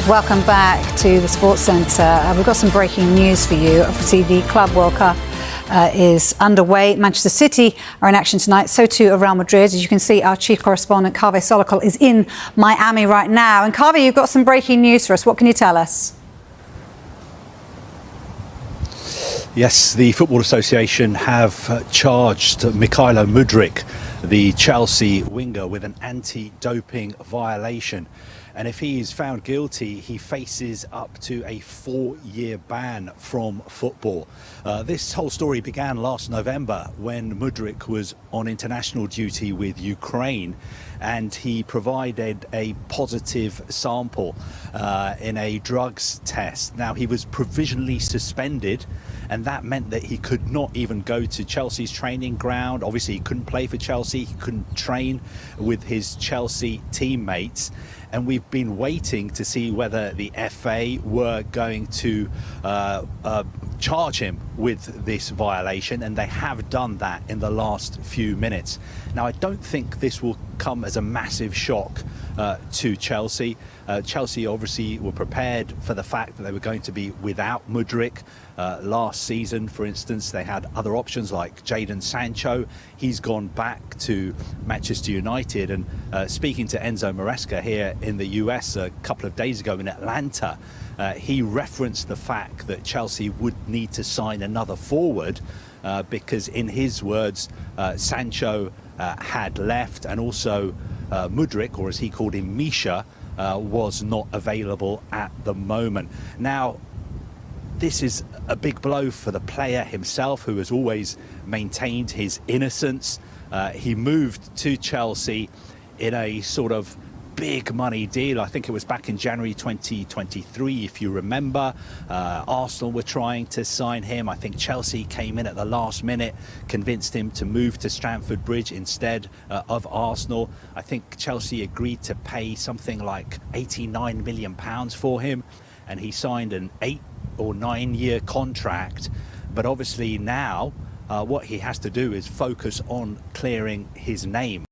Welcome back to the Sports Centre. We've got some breaking news for you. Obviously, the Club World Cup is underway. Manchester City are in action tonight. So too are Real Madrid. As you can see, our chief correspondent, Kaveh Solokol, is in Miami right now. And Kaveh, you've got some breaking news for us. What can you tell us? Yes, the Football Association have charged Mykhailo Mudryk, the Chelsea winger, with an anti-doping violation. And if he is found guilty, he faces up to a 4-year ban from football. This whole story began last November when Mudryk was on international duty with Ukraine, and he provided a positive sample in a drugs test. Now, he was provisionally suspended, and that meant that he could not even go to Chelsea's training ground. Obviously, he couldn't play for Chelsea. He couldn't train with his Chelsea teammates. And we've been waiting to see whether the FA were going to charge him with this violation, and they have done that in the last few minutes. Now, I don't think this will come as a massive shock to Chelsea. Chelsea obviously were prepared for the fact that they were going to be without Mudryk. Last season, for instance, they had other options like Jadon Sancho. He's gone back to Manchester United, and speaking to Enzo Maresca here in the US a couple of days ago in Atlanta, he referenced the fact that Chelsea would need to sign another forward because, in his words, Sancho had left, and also Mudryk, or as he called him, Misha, was not available at the moment. Now, this is a big blow for the player himself, who has always maintained his innocence. He moved to Chelsea in a sort of big money deal. I think it was back in January 2023, if you remember. Arsenal were trying to sign him. I think Chelsea came in at the last minute, convinced him to move to Stamford Bridge instead of Arsenal. I think Chelsea agreed to pay something like £89 million for him, and he signed an 8 or 9 year contract. But obviously now what he has to do is focus on clearing his name.